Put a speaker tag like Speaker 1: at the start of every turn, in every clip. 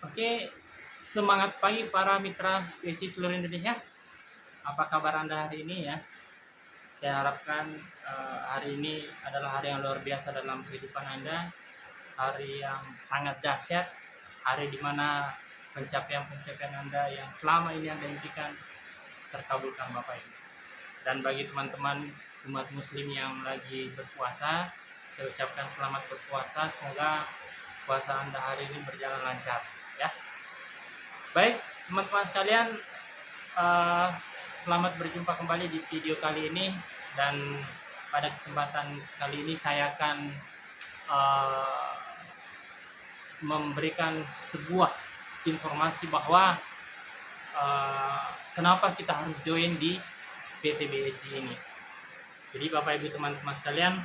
Speaker 1: Oke, semangat pagi para mitra PSI seluruh Indonesia. Apa kabar Anda hari ini ya? Saya harapkan hari ini adalah hari yang luar biasa dalam kehidupan Anda, hari yang sangat dahsyat, hari di mana pencapaian-pencapaian Anda yang selama ini Anda impikan terkabulkan Bapak Ibu. Dan bagi teman-teman umat muslim yang lagi berpuasa, saya ucapkan selamat berpuasa, semoga puasa Anda hari ini berjalan lancar ya. Baik, teman-teman sekalian, eh, selamat berjumpa kembali di video kali ini. Dan pada kesempatan kali ini saya akan eh, memberikan sebuah informasi bahwa eh, kenapa kita harus join di PTBSI ini. Jadi Bapak Ibu teman-teman sekalian,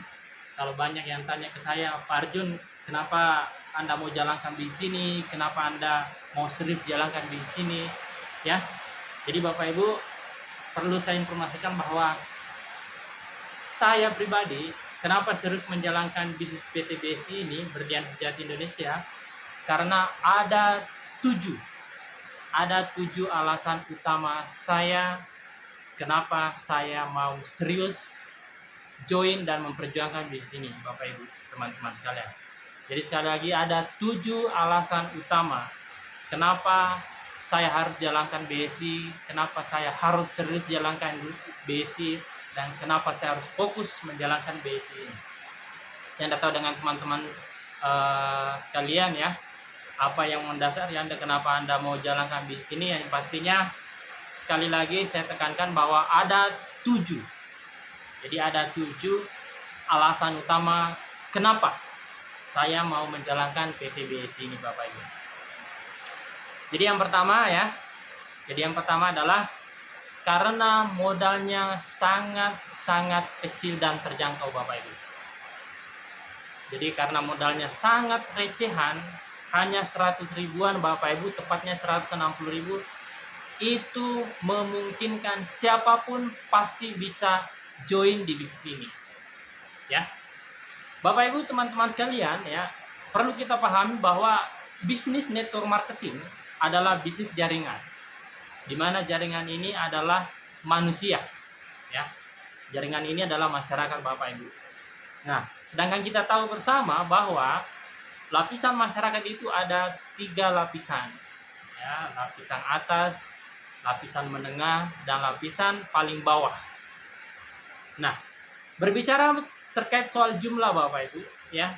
Speaker 1: kalau banyak yang tanya ke saya, Pak Arjun, kenapa Anda mau jalankan di sini? Kenapa Anda mau serius jalankan di sini? Ya, jadi Bapak Ibu perlu saya informasikan bahwa saya pribadi kenapa serius menjalankan bisnis PTBSI ini Berlian Sejati Indonesia, karena tujuh ada tujuh alasan utama saya kenapa saya mau serius join dan memperjuangkan bisnis ini, Bapak Ibu teman-teman sekalian. Jadi sekali lagi ada tujuh alasan utama kenapa saya harus jalankan BSI, kenapa saya harus serius jalankan BSI, dan kenapa saya harus fokus menjalankan BSI ini. Saya tidak tahu dengan teman-teman sekalian ya, apa yang mendasari Anda kenapa Anda mau jalankan bisnis ini. Yang pastinya sekali lagi saya tekankan bahwa ada tujuh. Jadi ada tujuh alasan utama kenapa saya mau menjalankan PTBSI ini Bapak Ibu. Jadi yang pertama adalah karena modalnya sangat-sangat kecil dan terjangkau Bapak Ibu. Jadi karena modalnya sangat recehan, hanya 100 ribuan Bapak Ibu, tepatnya 160 ribu, itu memungkinkan siapapun pasti bisa join di bisnis ini. Ya. Bapak Ibu teman-teman sekalian ya, perlu kita pahami bahwa bisnis network marketing adalah bisnis jaringan, di mana jaringan ini adalah manusia ya. Jaringan ini adalah masyarakat Bapak Ibu. Nah, sedangkan kita tahu bersama bahwa lapisan masyarakat itu ada 3 lapisan ya, lapisan atas, lapisan menengah, dan lapisan paling bawah. Nah, berbicara terkait soal jumlah Bapak Ibu ya,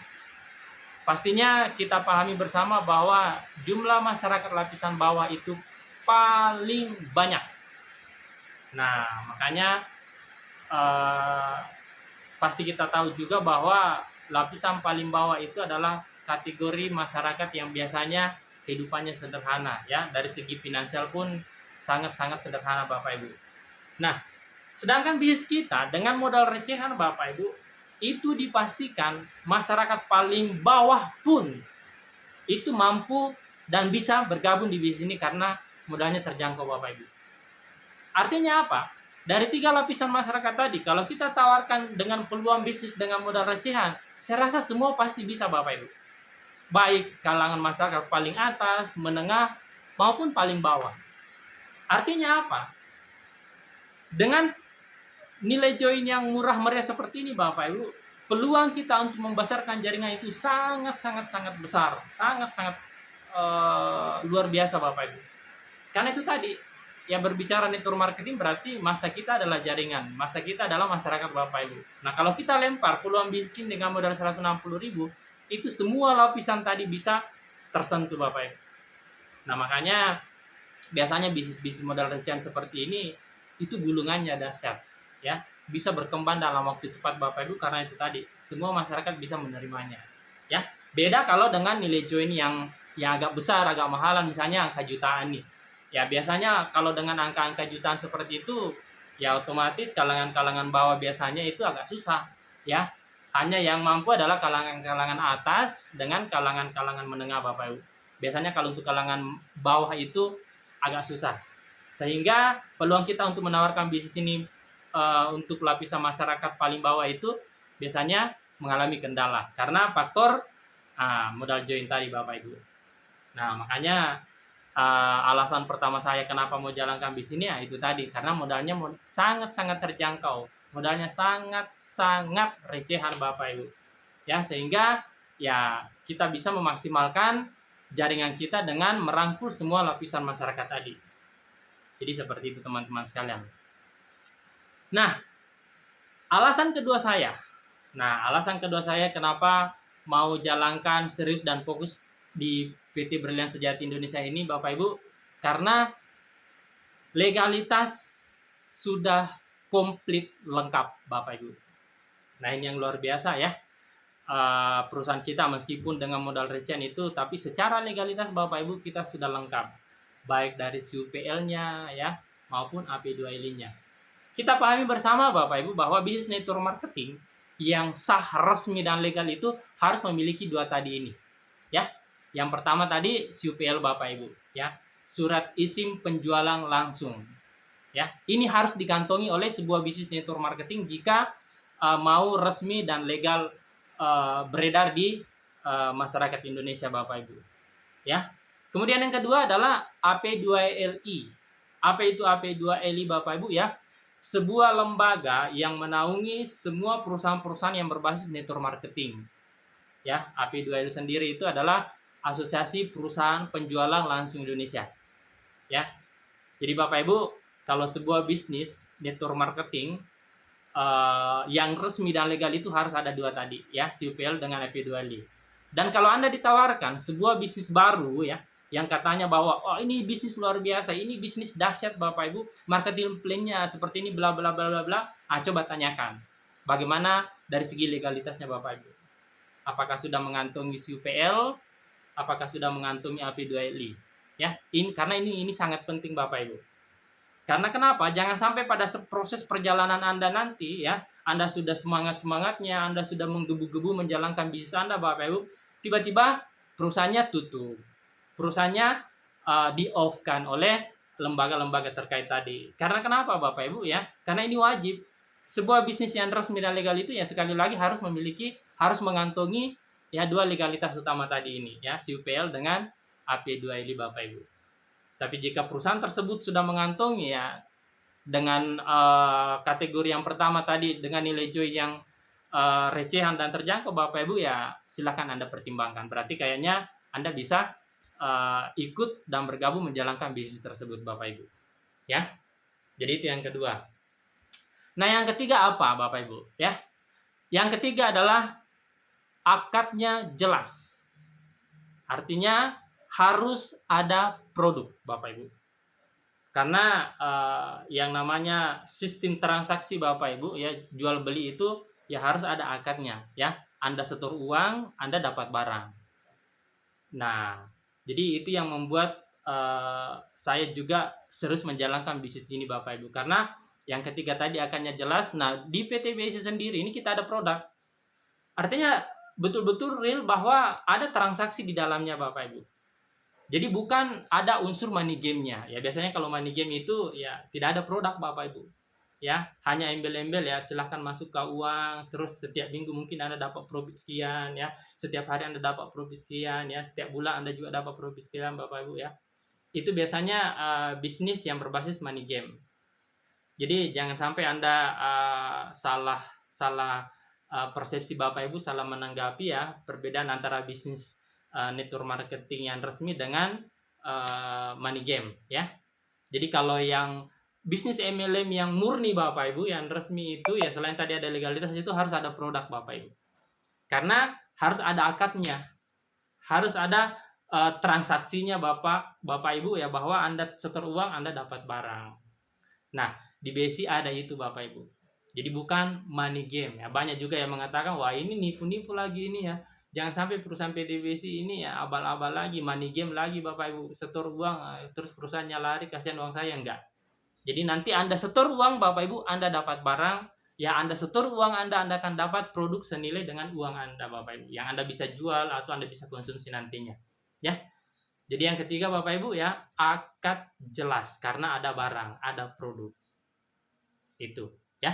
Speaker 1: pastinya kita pahami bersama bahwa jumlah masyarakat lapisan bawah itu paling banyak. Nah, makanya pasti kita tahu juga bahwa lapisan paling bawah itu adalah kategori masyarakat yang biasanya kehidupannya sederhana ya, dari segi finansial pun sangat-sangat sederhana Bapak Ibu. Nah, sedangkan bisnis kita dengan modal recehan Bapak Ibu, itu dipastikan masyarakat paling bawah pun itu mampu dan bisa bergabung di bisnis ini karena modalnya terjangkau Bapak Ibu. Artinya apa? Dari 3 lapisan masyarakat tadi, kalau kita tawarkan dengan peluang bisnis dengan modal recehan, saya rasa semua pasti bisa Bapak Ibu. Baik kalangan masyarakat paling atas, menengah, maupun paling bawah. Artinya apa? Dengan nilai join yang murah meriah seperti ini Bapak Ibu, peluang kita untuk membesarkan jaringan itu sangat-sangat besar, sangat-sangat luar biasa Bapak Ibu. Karena itu tadi, ya berbicara network marketing berarti masa kita adalah jaringan, masa kita adalah masyarakat Bapak Ibu. Nah, kalau kita lempar peluang bisnis dengan modal 160 ribu, itu semua lapisan tadi bisa tersentuh Bapak Ibu. Nah, makanya biasanya bisnis-bisnis modal recehan seperti ini itu gulungannya dahsyat ya, bisa berkembang dalam waktu cepat Bapak Ibu, karena itu tadi semua masyarakat bisa menerimanya ya. Beda kalau dengan nilai join yang agak besar, agak mahalan, misalnya angka jutaan nih ya. Biasanya kalau dengan angka-angka jutaan seperti itu ya otomatis kalangan-kalangan bawah biasanya itu agak susah ya. Hanya yang mampu adalah kalangan-kalangan atas dengan kalangan-kalangan menengah Bapak Ibu. Biasanya kalau untuk kalangan bawah itu agak susah, sehingga peluang kita untuk menawarkan bisnis ini untuk lapisan masyarakat paling bawah itu biasanya mengalami kendala karena faktor modal join tadi Bapak Ibu. Nah, makanya alasan pertama saya kenapa mau jalankan bisnis ini ya itu tadi, karena modalnya sangat-sangat terjangkau. Modalnya sangat-sangat recehan Bapak Ibu. Ya, sehingga ya kita bisa memaksimalkan jaringan kita dengan merangkul semua lapisan masyarakat tadi. Jadi seperti itu teman-teman sekalian. Nah, alasan kedua saya. Alasan kedua saya kenapa mau jalankan serius dan fokus di PT Brilian Sejati Indonesia ini Bapak Ibu, karena legalitas sudah komplit lengkap Bapak Ibu. Nah, ini yang luar biasa ya. Perusahaan kita meskipun dengan modal recehan itu, tapi secara legalitas Bapak Ibu kita sudah lengkap. Baik dari CUPL-nya ya maupun AP2LI-nya. Kita pahami bersama Bapak Ibu bahwa bisnis network marketing yang sah, resmi dan legal itu harus memiliki dua tadi ini. Ya. Yang pertama tadi CUPL Bapak Ibu, ya. Surat izin penjualan langsung. Ya. Ini harus dikantongi oleh sebuah bisnis network marketing jika mau resmi dan legal beredar di masyarakat Indonesia Bapak Ibu. Ya. Kemudian yang kedua adalah AP2LI. Apa itu AP2LI Bapak Ibu ya? Sebuah lembaga yang menaungi semua perusahaan-perusahaan yang berbasis network marketing. Ya, AP2LI sendiri itu adalah Asosiasi Perusahaan Penjualan Langsung Indonesia. Ya. Jadi Bapak Ibu, kalau sebuah bisnis network marketing yang resmi dan legal itu harus ada dua tadi ya, CUPL dengan AP2LI. Dan kalau Anda ditawarkan sebuah bisnis baru ya, yang katanya bahwa oh ini bisnis luar biasa, ini bisnis dahsyat Bapak Ibu, marketing plan-nya seperti ini bla bla bla bla bla, coba tanyakan bagaimana dari segi legalitasnya Bapak Ibu. Apakah sudah mengantongi CUPL, apakah sudah mengantongi AP2LI? Ya, karena ini sangat penting Bapak Ibu. Karena kenapa? Jangan sampai pada proses perjalanan Anda nanti ya, Anda sudah semangat-semangatnya, Anda sudah menggebu-gebu menjalankan bisnis Anda Bapak Ibu, tiba-tiba perusahaannya tutup. Perusahaannya di-off-kan oleh lembaga-lembaga terkait tadi. Karena kenapa Bapak Ibu ya? Karena ini wajib. Sebuah bisnis yang resmi dan legal itu ya sekali lagi harus mengantongi ya dua legalitas utama tadi ini ya, CUPL dengan AP2LI Bapak Ibu. Tapi jika perusahaan tersebut sudah mengantongi ya dengan kategori yang pertama tadi dengan nilai jual yang recehan dan terjangkau Bapak Ibu ya silakan Anda pertimbangkan. Berarti kayaknya Anda bisa ikut dan bergabung menjalankan bisnis tersebut Bapak Ibu. Ya. Jadi itu yang kedua. Nah, yang ketiga apa Bapak Ibu? Ya. Yang ketiga adalah akadnya jelas. Artinya harus ada produk Bapak Ibu. Karena yang namanya sistem transaksi Bapak Ibu ya, jual beli itu ya harus ada akadnya ya. Anda setor uang, Anda dapat barang. Nah, jadi itu yang membuat saya juga serius menjalankan bisnis ini Bapak Ibu. Karena yang ketiga tadi akadnya jelas. Nah, di PT BSI sendiri ini kita ada produk. Artinya betul-betul real bahwa ada transaksi di dalamnya Bapak Ibu. Jadi bukan ada unsur money game-nya. Ya biasanya kalau money game itu ya tidak ada produk Bapak Ibu. Ya, hanya embel-embel ya, silahkan masuk ke uang, terus setiap minggu mungkin Anda dapat profit sekian ya. Setiap hari Anda dapat profit sekian ya, setiap bulan Anda juga dapat profit sekian Bapak Ibu ya. Itu biasanya bisnis yang berbasis money game. Jadi jangan sampai Anda salah persepsi Bapak Ibu, salah menanggapi ya perbedaan antara bisnis network marketing yang resmi dengan money game ya. Jadi kalau yang bisnis MLM yang murni Bapak Ibu yang resmi itu ya selain tadi ada legalitas itu harus ada produk Bapak Ibu. Karena harus ada akadnya. Harus ada transaksinya Bapak Ibu ya, bahwa Anda setor uang Anda dapat barang. Nah, di BSI ada itu Bapak Ibu. Jadi bukan money game ya. Banyak juga yang mengatakan wah ini nipu-nipu lagi ini ya. Jangan sampai perusahaan PT BSI ini ya abal-abal lagi, money game lagi Bapak Ibu. Setor uang terus perusahaannya lari, kasihan uang saya. Enggak. Jadi nanti Anda setor uang Bapak Ibu, Anda dapat barang. Ya Anda setor uang Anda akan dapat produk senilai dengan uang Anda Bapak Ibu. Yang Anda bisa jual atau Anda bisa konsumsi nantinya. Ya. Jadi yang ketiga Bapak Ibu ya, akad jelas karena ada barang, ada produk. Itu ya.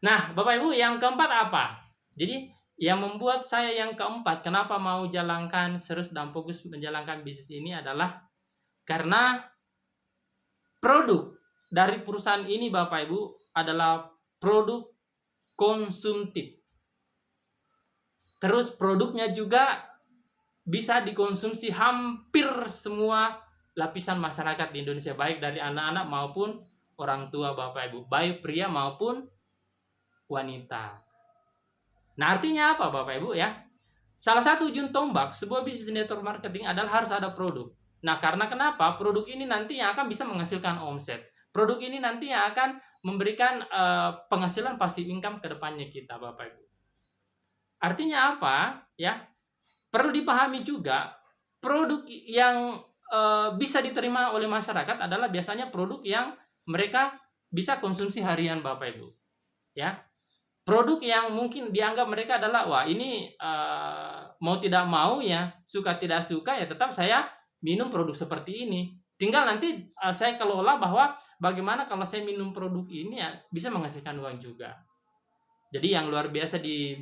Speaker 1: Nah, Bapak Ibu yang keempat apa? Jadi Yang membuat saya yang keempat, kenapa mau jalankan serius dan fokus menjalankan bisnis ini adalah karena produk dari perusahaan ini Bapak Ibu adalah produk konsumtif. Terus produknya juga bisa dikonsumsi hampir semua lapisan masyarakat di Indonesia, baik dari anak-anak maupun orang tua Bapak Ibu, baik pria maupun wanita. Nah, artinya apa Bapak Ibu ya? Salah satu ujung tombak sebuah bisnis network marketing adalah harus ada produk. Nah, karena kenapa? Produk ini nanti yang akan bisa menghasilkan omset. Produk ini nanti yang akan memberikan penghasilan passive income ke depannya kita Bapak Ibu. Artinya apa? Ya, perlu dipahami juga produk yang bisa diterima oleh masyarakat adalah biasanya produk yang mereka bisa konsumsi harian Bapak Ibu. Ya. Produk yang mungkin dianggap mereka adalah wah ini mau tidak mau ya, suka tidak suka ya tetap saya minum produk seperti ini. Tinggal nanti saya kelola bahwa bagaimana kalau saya minum produk ini ya bisa menghasilkan uang juga. Jadi yang luar biasa di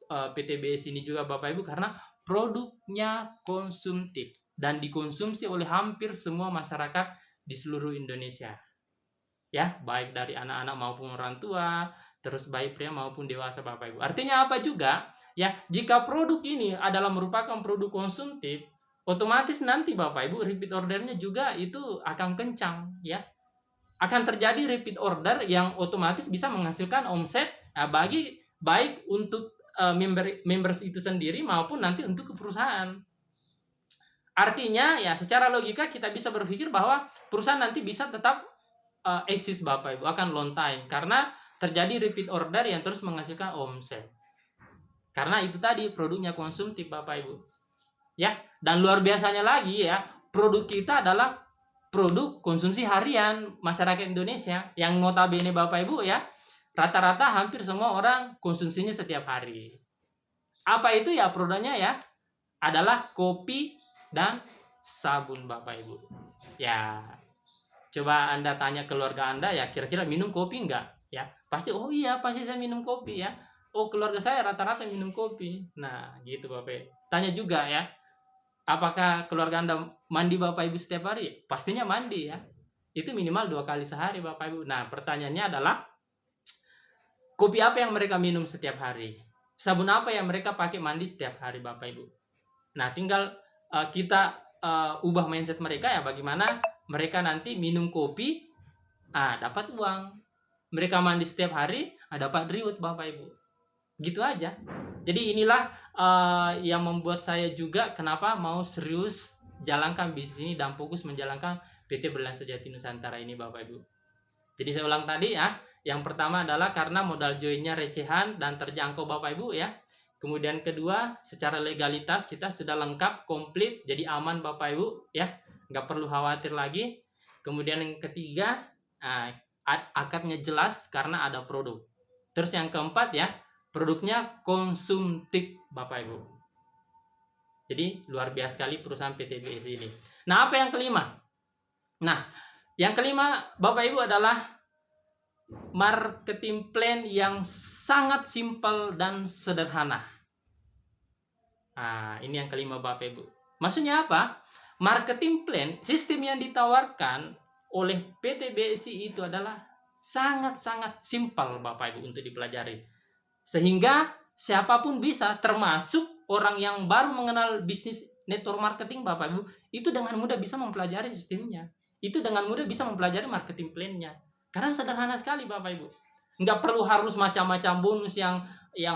Speaker 1: PTBS ini juga Bapak Ibu karena produknya konsumtif dan dikonsumsi oleh hampir semua masyarakat di seluruh Indonesia. Ya, baik dari anak-anak maupun orang tua, terus baik pria maupun dewasa Bapak Ibu. Artinya apa juga? Ya, jika produk ini adalah merupakan produk konsumtif, otomatis nanti Bapak Ibu repeat ordernya juga itu akan kencang ya. Akan terjadi repeat order yang otomatis bisa menghasilkan omset bagi baik untuk members itu sendiri maupun nanti untuk ke perusahaan. Artinya ya secara logika kita bisa berpikir bahwa perusahaan nanti bisa tetap eksis Bapak Ibu akan long time karena terjadi repeat order yang terus menghasilkan omset. Karena itu tadi produknya konsumtif Bapak Ibu. Ya, dan luar biasanya lagi ya, produk kita adalah produk konsumsi harian masyarakat Indonesia yang notabene Bapak Ibu ya, rata-rata hampir semua orang konsumsinya setiap hari. Apa itu ya produknya ya? Adalah kopi dan sabun Bapak Ibu. Ya, coba Anda tanya keluarga Anda ya, kira-kira minum kopi enggak? Ya, pasti oh iya, pasti saya minum kopi ya. Oh, keluarga saya rata-rata minum kopi. Nah, gitu Bapak. Tanya juga ya, apakah keluarga Anda mandi Bapak Ibu setiap hari? Pastinya mandi ya. Itu minimal 2 kali sehari Bapak Ibu. Nah, pertanyaannya adalah kopi apa yang mereka minum setiap hari? Sabun apa yang mereka pakai mandi setiap hari Bapak Ibu? Nah, tinggal kita ubah mindset mereka ya bagaimana mereka nanti minum kopi dapat uang. Mereka mandi setiap hari dapat reward Bapak Ibu. Gitu aja. Jadi inilah yang membuat saya juga kenapa mau serius jalankan bisnis ini dan fokus menjalankan PT Berlian Sejati Nusantara ini Bapak Ibu. Jadi saya ulang tadi ya, yang pertama adalah karena modal joinnya recehan dan terjangkau Bapak Ibu ya. Kemudian kedua, secara legalitas kita sudah lengkap, komplit, jadi aman Bapak Ibu ya, nggak perlu khawatir lagi. Kemudian yang ketiga, akadnya jelas karena ada produk. Terus yang keempat ya, produknya konsumtif Bapak Ibu. Jadi luar biasa sekali perusahaan PTBS ini. Nah, apa yang kelima? Nah, yang kelima Bapak Ibu adalah marketing plan yang sangat simpel dan sederhana. Nah, ini yang kelima Bapak Ibu. Maksudnya apa? Marketing plan, sistem yang ditawarkan oleh PT BSI itu adalah sangat-sangat simpel Bapak Ibu untuk dipelajari. Sehingga siapapun bisa, termasuk orang yang baru mengenal bisnis network marketing Bapak Ibu, itu dengan mudah bisa mempelajari sistemnya. Itu dengan mudah bisa mempelajari marketing plan-nya. Karena sederhana sekali Bapak Ibu. Nggak perlu harus macam-macam bonus yang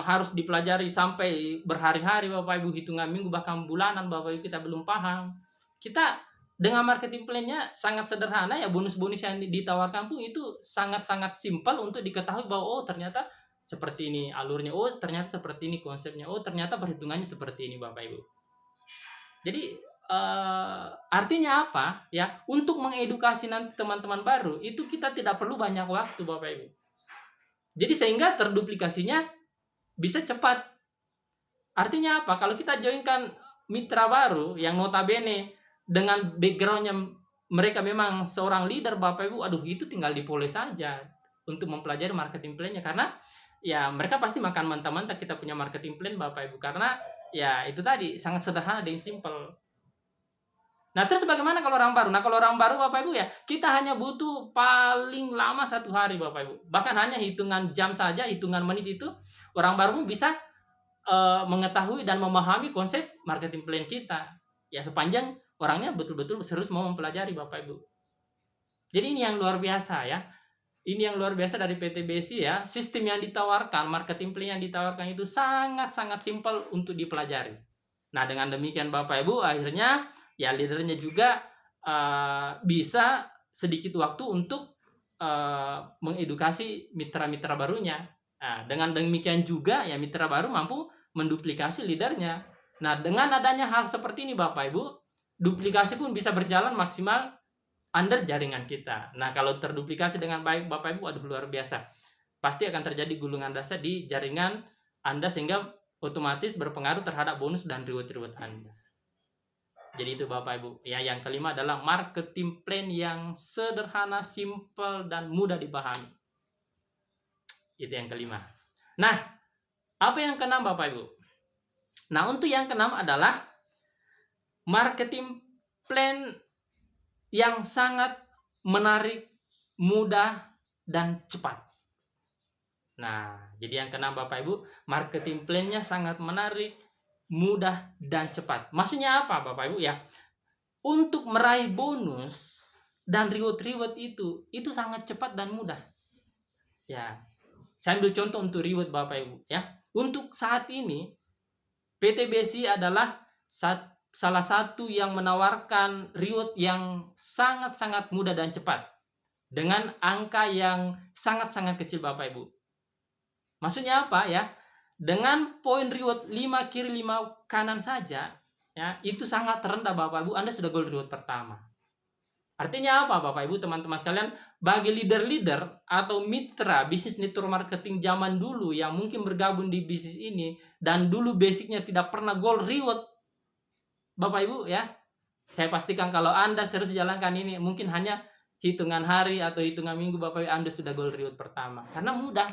Speaker 1: harus dipelajari sampai berhari-hari Bapak Ibu, hitungan minggu bahkan bulanan Bapak Ibu kita belum paham. Kita dengan marketing plan-nya sangat sederhana ya, bonus-bonus yang ditawarkan pun itu sangat-sangat simpel untuk diketahui bahwa oh ternyata seperti ini alurnya, oh ternyata seperti ini konsepnya, oh ternyata perhitungannya seperti ini Bapak Ibu. Jadi artinya apa ya, untuk mengedukasi nanti teman-teman baru itu kita tidak perlu banyak waktu Bapak Ibu. Jadi sehingga terduplikasinya bisa cepat. Artinya apa? Kalau kita joinkan mitra baru yang notabene dengan backgroundnya mereka memang seorang leader Bapak Ibu, aduh itu tinggal dipoles saja untuk mempelajari marketing plan-nya. Karena ya mereka pasti makan mentah-mentah kita punya marketing plan Bapak Ibu, karena ya itu tadi sangat sederhana dan simple. Nah, terus bagaimana kalau orang baru? Nah, kalau orang baru Bapak Ibu ya, kita hanya butuh paling lama 1 hari Bapak Ibu. Bahkan hanya hitungan jam saja, hitungan menit itu orang baru pun bisa mengetahui dan memahami konsep marketing plan kita. Ya sepanjang orangnya betul-betul serius mau mempelajari Bapak Ibu. Jadi ini yang luar biasa ya. Ini yang luar biasa dari PT BSI ya. Sistem yang ditawarkan, marketing plan yang ditawarkan itu sangat-sangat simpel untuk dipelajari. Nah, dengan demikian Bapak Ibu akhirnya ya leadernya juga bisa sedikit waktu untuk mengedukasi mitra-mitra barunya. Nah, dengan demikian juga ya mitra baru mampu menduplikasi leadernya. Nah, dengan adanya hal seperti ini Bapak Ibu, duplikasi pun bisa berjalan maksimal under jaringan kita. Nah, kalau terduplikasi dengan baik Bapak Ibu, aduh luar biasa. Pasti akan terjadi gulungan dana di jaringan Anda sehingga otomatis berpengaruh terhadap bonus dan reward Anda. Jadi itu Bapak Ibu. Ya, yang kelima adalah marketing plan yang sederhana, simple dan mudah dipahami. Itu yang kelima. Nah, apa yang keenam Bapak Ibu? Nah, untuk yang keenam adalah marketing plan yang sangat menarik, mudah, dan cepat. Nah, jadi yang keenam Bapak Ibu, marketing plan-nya sangat menarik, mudah, dan cepat. Maksudnya apa Bapak Ibu ya? Untuk meraih bonus dan reward itu sangat cepat dan mudah. Ya, saya ambil contoh untuk reward Bapak Ibu ya. Untuk saat ini PT BSI adalah salah satu yang menawarkan reward yang sangat-sangat mudah dan cepat dengan angka yang sangat-sangat kecil Bapak Ibu. Maksudnya apa ya? Dengan poin reward 5 kiri 5 kanan saja ya, itu sangat rendah Bapak Ibu, Anda sudah goal reward pertama. Artinya apa Bapak Ibu teman-teman sekalian? Bagi leader-leader atau mitra bisnis network marketing zaman dulu yang mungkin bergabung di bisnis ini dan dulu basicnya tidak pernah goal reward Bapak Ibu ya, saya pastikan kalau Anda serius jalankan ini mungkin hanya hitungan hari atau hitungan minggu Bapak Ibu Anda sudah goal reward pertama. Karena mudah.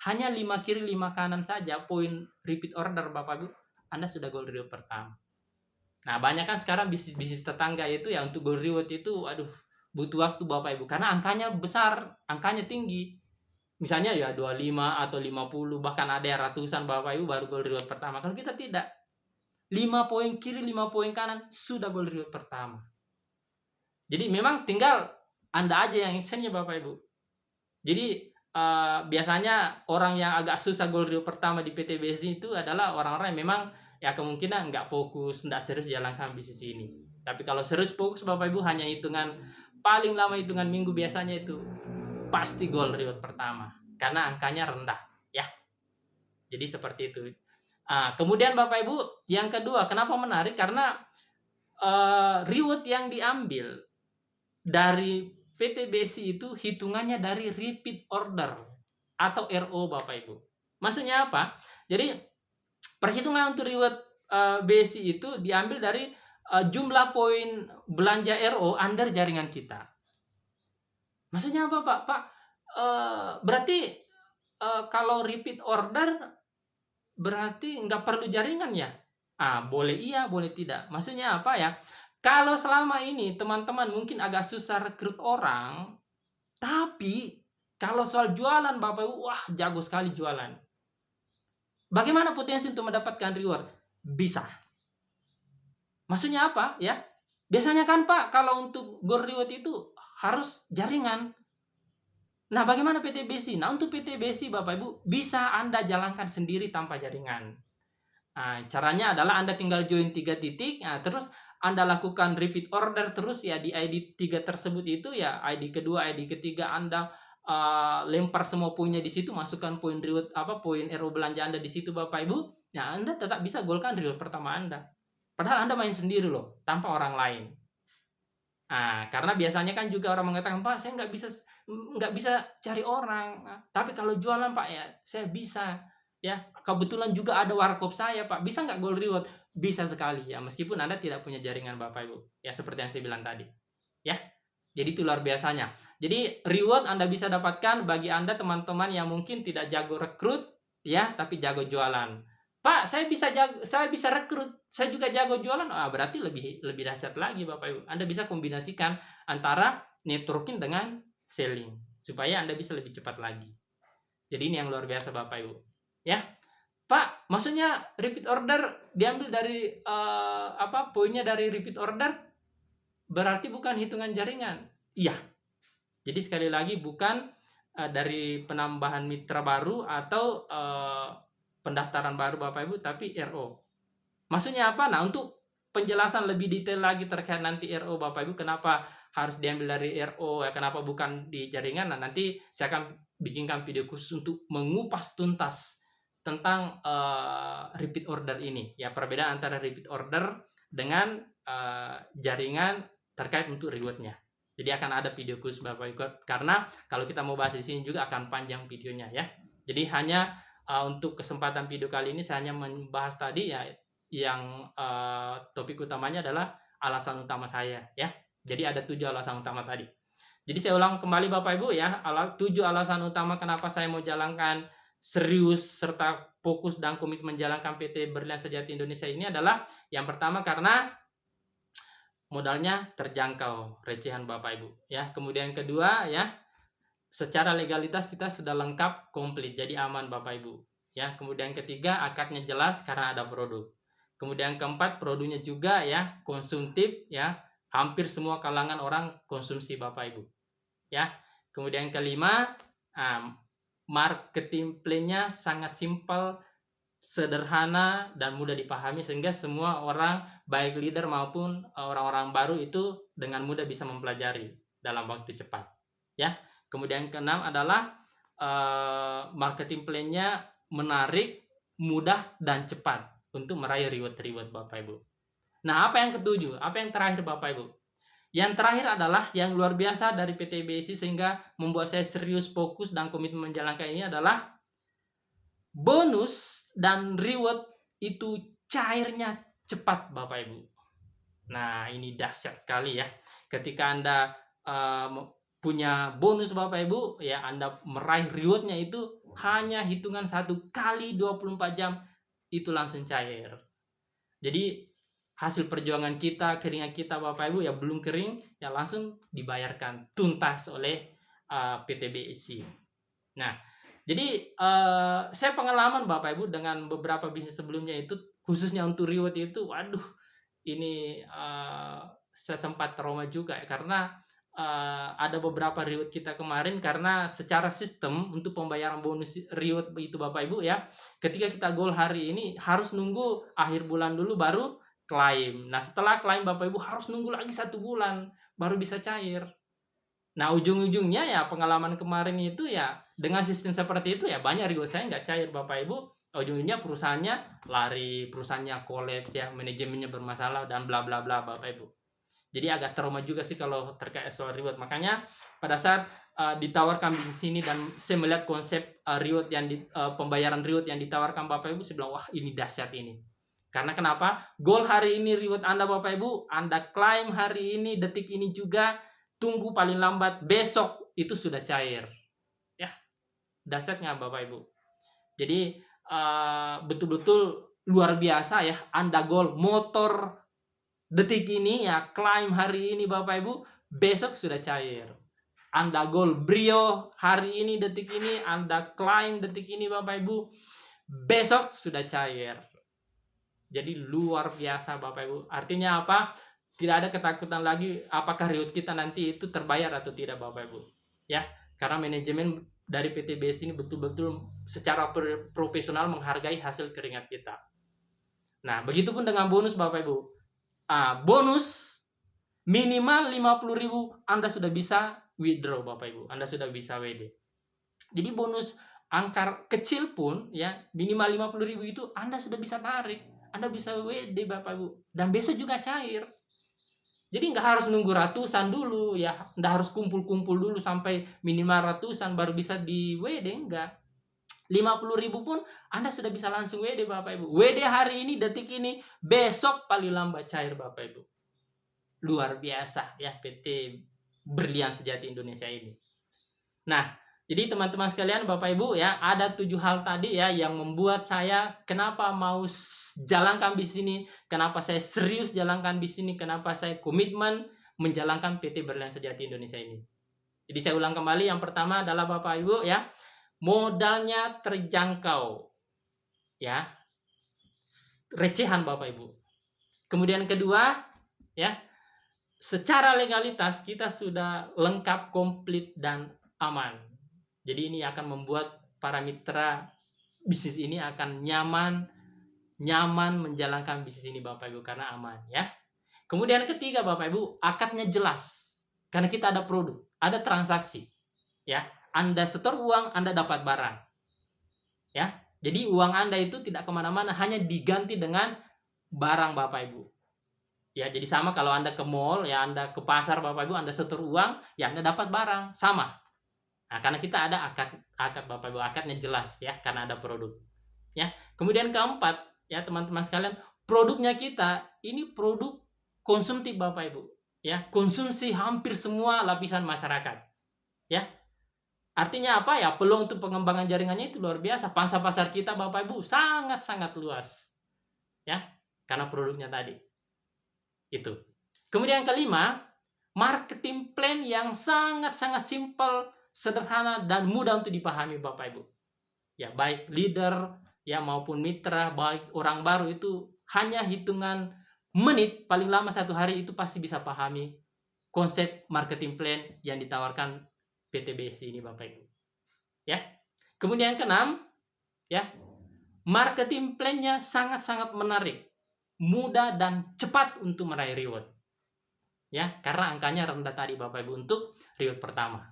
Speaker 1: Hanya 5 kiri 5 kanan saja poin repeat order Bapak Ibu, Anda sudah goal reward pertama. Nah, banyak kan sekarang bisnis tetangga itu ya untuk goal reward itu aduh butuh waktu Bapak Ibu karena angkanya besar, angkanya tinggi. Misalnya ya 25 atau 50 bahkan ada yang ratusan Bapak Ibu baru goal reward pertama. Kalau kita tidak, 5 poin kiri 5 poin kanan sudah goal reward pertama. Jadi memang tinggal Anda aja yang actionnya Bapak Ibu. Jadi biasanya orang yang agak susah goal reward pertama di PT BSI itu adalah orang-orang yang memang ya kemungkinan nggak fokus, nggak serius jalankan bisnis ini. Tapi kalau serius fokus Bapak Ibu hanya hitungan paling lama hitungan minggu biasanya itu pasti goal reward pertama karena angkanya rendah ya. Jadi seperti itu. Kemudian Bapak Ibu yang kedua kenapa menarik karena reward yang diambil dari PT BSI itu hitungannya dari repeat order atau RO Bapak Ibu. Maksudnya apa? Jadi perhitungan untuk reward BSI itu diambil dari jumlah poin belanja RO under jaringan kita. Maksudnya apa Pak? Pak berarti kalau repeat order berarti nggak perlu jaringan ya? Boleh iya, boleh tidak. Maksudnya apa ya? Kalau selama ini teman-teman mungkin agak susah rekrut orang, tapi kalau soal jualan Bapak Ibu, wah jago sekali jualan. Bagaimana potensi untuk mendapatkan reward? Bisa. Maksudnya apa ya? Biasanya kan Pak, kalau untuk goal reward itu harus jaringan. Nah, bagaimana PT BSI? Nah, untuk PT BSI Bapak Ibu bisa Anda jalankan sendiri tanpa jaringan. Caranya adalah Anda tinggal join 3 titik, terus Anda lakukan repeat order terus ya di ID 3 tersebut itu ya ID kedua, ID ketiga Anda lempar semua poinnya di situ, masukkan poin reward poin RO belanja Anda di situ Bapak Ibu. Nah, Anda tetap bisa golkan reward pertama Anda. Padahal Anda main sendiri loh, tanpa orang lain. Karena biasanya kan juga orang mengatakan, "Pak, saya nggak bisa cari orang." Tapi kalau jualan Pak ya, saya bisa. Ya, kebetulan juga ada warkop saya Pak, bisa nggak goal reward? Bisa sekali ya, meskipun Anda tidak punya jaringan Bapak Ibu. Ya seperti yang saya bilang tadi. Ya. Jadi itu luar biasanya. Jadi reward Anda bisa dapatkan bagi Anda teman-teman yang mungkin tidak jago rekrut ya, tapi jago jualan. Pak, saya bisa rekrut, saya juga jago jualan. Berarti lebih lebih dahsyat lagi Bapak Ibu. Anda bisa kombinasikan antara networking dengan selling supaya Anda bisa lebih cepat lagi. Jadi ini yang luar biasa Bapak Ibu. Ya. Pak, maksudnya repeat order diambil dari poinnya dari repeat order berarti bukan hitungan jaringan. Iya. Jadi sekali lagi bukan dari penambahan mitra baru atau pendaftaran baru Bapak Ibu, tapi RO. Maksudnya apa? Nah, untuk penjelasan lebih detail lagi terkait nanti RO Bapak Ibu, kenapa harus diambil dari RO, kenapa bukan di jaringan. Nah, nanti saya akan bikinkan video khusus untuk mengupas tuntas tentang repeat order ini. Ya, perbedaan antara repeat order dengan jaringan terkait untuk rewardnya. Jadi akan ada video khusus Bapak Ibu, karena kalau kita mau bahas di sini juga akan panjang videonya ya. Jadi hanya untuk kesempatan video kali ini saya hanya membahas tadi ya, yang topik utamanya adalah alasan utama saya ya. Jadi ada 7 alasan utama tadi. Jadi saya ulang kembali Bapak Ibu ya, 7 alasan utama kenapa saya mau jalankan serius serta fokus dan komitmen menjalankan PT Berlian Sejati Indonesia ini adalah yang pertama karena modalnya terjangkau, recehan Bapak Ibu ya. Kemudian kedua ya, secara legalitas kita sudah lengkap, komplit, jadi aman Bapak Ibu ya. Kemudian ketiga, akadnya jelas karena ada produk. Kemudian keempat, produknya juga ya konsumtif ya, hampir semua kalangan orang konsumsi Bapak Ibu ya. Kemudian kelima, marketing plan-nya sangat simpel, sederhana dan mudah dipahami sehingga semua orang baik leader maupun orang-orang baru itu dengan mudah bisa mempelajari dalam waktu cepat ya. Kemudian keenam adalah marketing plan-nya menarik, mudah dan cepat untuk meraih reward Bapak Ibu. Nah, apa yang ketujuh? Apa yang terakhir Bapak Ibu? Yang terakhir adalah yang luar biasa dari PT BSI sehingga membuat saya serius, fokus dan komitmen menjalankan ini adalah bonus dan reward itu cairnya cepat Bapak Ibu. Nah, ini dahsyat sekali ya. Ketika Anda punya bonus Bapak Ibu ya, Anda meraih rewardnya itu hanya hitungan 1 kali 24 jam itu langsung cair. Jadi hasil perjuangan kita, keringat kita Bapak Ibu ya belum kering ya langsung dibayarkan tuntas oleh PT BSI. Nah, jadi saya pengalaman Bapak Ibu dengan beberapa bisnis sebelumnya itu khususnya untuk reward itu, waduh ini saya sempat trauma juga ya, karena ada beberapa reward kita kemarin karena secara sistem untuk pembayaran bonus reward itu Bapak Ibu ya, ketika kita goal hari ini harus nunggu akhir bulan dulu baru klaim. Nah, setelah klaim Bapak Ibu harus nunggu lagi 1 bulan baru bisa cair. Nah, ujung-ujungnya ya pengalaman kemarin itu ya dengan sistem seperti itu ya banyak reward saya nggak cair Bapak Ibu. Ujungnya perusahaannya lari, perusahaannya kolaps ya, manajemennya bermasalah dan bla bla bla Bapak Ibu. Jadi agak trauma juga sih kalau terkait soal reward. Makanya pada saat ditawarkan bisnis ini dan saya melihat konsep reward yang pembayaran reward yang ditawarkan Bapak Ibu, saya bilang wah ini dahsyat ini. Karena kenapa? Goal hari ini reward Anda Bapak Ibu, Anda klaim hari ini, detik ini juga, tunggu paling lambat besok itu sudah cair. Ya, dahsyatnya Bapak Ibu. Jadi betul-betul luar biasa ya, Anda goal motor detik ini ya, klaim hari ini Bapak Ibu, besok sudah cair. Anda goal Brio hari ini detik ini, Anda klaim detik ini Bapak Ibu, besok sudah cair. Jadi luar biasa Bapak Ibu. Artinya apa? Tidak ada ketakutan lagi apakah reward kita nanti itu terbayar atau tidak Bapak Ibu. Ya, karena manajemen dari PT BSI ini betul-betul secara profesional menghargai hasil keringat kita. Nah, begitupun dengan bonus Bapak Ibu. Bonus minimal 50.000 Anda sudah bisa withdraw Bapak Ibu. Anda sudah bisa WD. Jadi bonus angka kecil pun ya minimal 50.000 itu Anda sudah bisa tarik. Anda bisa WD Bapak Ibu. Dan besok juga cair. Jadi nggak harus nunggu ratusan dulu ya. Nggak harus kumpul-kumpul dulu sampai minimal ratusan baru bisa di WD. Enggak. 50.000 pun Anda sudah bisa langsung WD Bapak Ibu. WD hari ini, detik ini, besok paling lambat cair Bapak Ibu. Luar biasa ya PT Berlian Sejati Indonesia ini. Nah, jadi teman-teman sekalian, Bapak Ibu ya, ada 7 hal tadi ya yang membuat saya kenapa mau jalankan bisnis ini, kenapa saya serius jalankan bisnis ini, kenapa saya komitmen menjalankan PT Berlian Sejati Indonesia ini. Jadi saya ulang kembali, yang pertama adalah Bapak Ibu ya, modalnya terjangkau. Ya. Recehan Bapak Ibu. Kemudian kedua, ya, secara legalitas kita sudah lengkap, komplit dan aman. Jadi ini akan membuat para mitra bisnis ini akan nyaman menjalankan bisnis ini Bapak Ibu karena aman ya. Kemudian ketiga Bapak Ibu, akadnya jelas. Karena kita ada produk, ada transaksi. Ya, Anda setor uang, Anda dapat barang. Ya. Jadi uang Anda itu tidak kemana-mana, hanya diganti dengan barang Bapak Ibu. Ya, jadi sama kalau Anda ke mall, ya Anda ke pasar Bapak Ibu, Anda setor uang, ya Anda dapat barang, sama. Nah, karena kita ada akad Bapak Ibu, akadnya jelas ya, karena ada produk. Ya. Kemudian keempat, ya teman-teman sekalian, produknya kita ini produk konsumtif Bapak Ibu. Ya, konsumsi hampir semua lapisan masyarakat. Ya. Artinya apa ya? Peluang untuk pengembangan jaringannya itu luar biasa. Pangsa pasar kita Bapak Ibu sangat-sangat luas. Ya, karena produknya tadi. Itu. Kemudian yang kelima, marketing plan yang sangat-sangat simpel, sederhana dan mudah untuk dipahami Bapak Ibu. Ya, baik leader ya maupun mitra, baik orang baru itu hanya hitungan menit, paling lama 1 hari itu pasti bisa pahami konsep marketing plan yang ditawarkan PT BSI ini Bapak Ibu. Ya. Kemudian yang keenam, ya. Marketing plan-nya sangat-sangat menarik, mudah dan cepat untuk meraih reward. Ya, karena angkanya rendah tadi Bapak Ibu untuk reward pertama.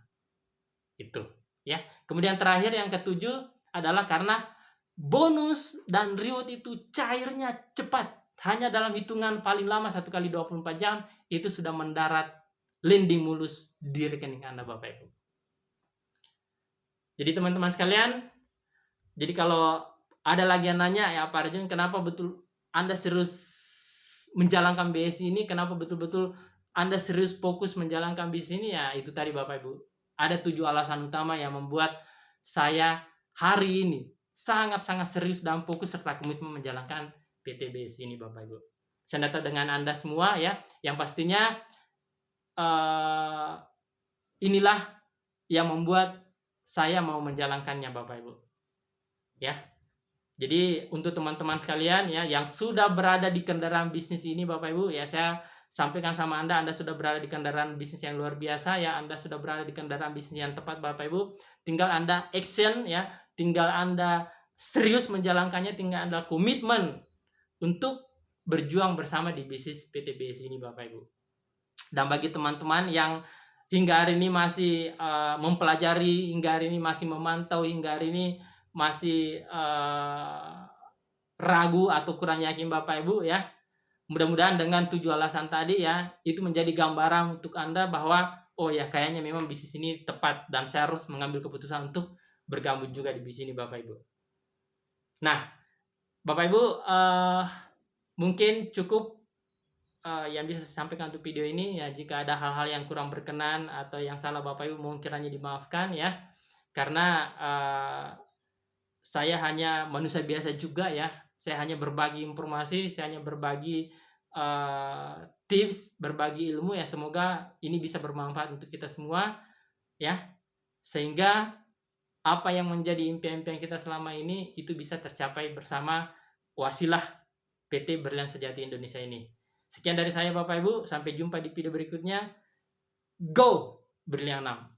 Speaker 1: Itu, ya. Kemudian terakhir yang ketujuh adalah karena bonus dan reward itu cairnya cepat. Hanya dalam hitungan paling lama 1 kali 24 jam itu sudah mendarat lending mulus di rekening Anda Bapak Ibu. Jadi teman-teman sekalian, jadi kalau ada lagi yang nanya ya Pak Arjun, kenapa betul Anda serius menjalankan BSI ini, kenapa betul-betul Anda serius fokus menjalankan bisnis ini, ya itu tadi Bapak Ibu. Ada 7 alasan utama yang membuat saya hari ini sangat-sangat serius dan fokus serta komitmen menjalankan PT BSI ini Bapak Ibu. Saya datang dengan Anda semua ya, yang pastinya inilah yang membuat saya mau menjalankannya Bapak Ibu. Ya. Jadi untuk teman-teman sekalian ya yang sudah berada di kendaraan bisnis ini Bapak Ibu, ya saya sampaikan sama Anda sudah berada di kendaraan bisnis yang luar biasa ya, Anda sudah berada di kendaraan bisnis yang tepat Bapak Ibu. Tinggal Anda action ya, tinggal Anda serius menjalankannya, tinggal Anda komitmen untuk berjuang bersama di bisnis PT BSI ini Bapak Ibu. Dan bagi teman-teman yang hingga hari ini masih mempelajari, hingga hari ini masih memantau, hingga hari ini masih ragu atau kurang yakin Bapak Ibu ya, mudah-mudahan dengan 7 alasan tadi ya, itu menjadi gambaran untuk Anda bahwa oh ya kayaknya memang bisnis ini tepat dan saya harus mengambil keputusan untuk bergabung juga di bisnis ini Bapak Ibu. Nah Bapak Ibu, mungkin cukup yang bisa saya sampaikan untuk video ini ya. Jika ada hal-hal yang kurang berkenan atau yang salah Bapak Ibu mohon kiranya dimaafkan ya, karena saya hanya manusia biasa juga ya. Saya hanya berbagi informasi, saya hanya berbagi tips, berbagi ilmu ya. Semoga ini bisa bermanfaat untuk kita semua ya, sehingga apa yang menjadi impian-impian kita selama ini itu bisa tercapai bersama wasilah PT Berlian Sejati Indonesia ini. Sekian dari saya Bapak Ibu, sampai jumpa di video berikutnya. Go Berlian 6.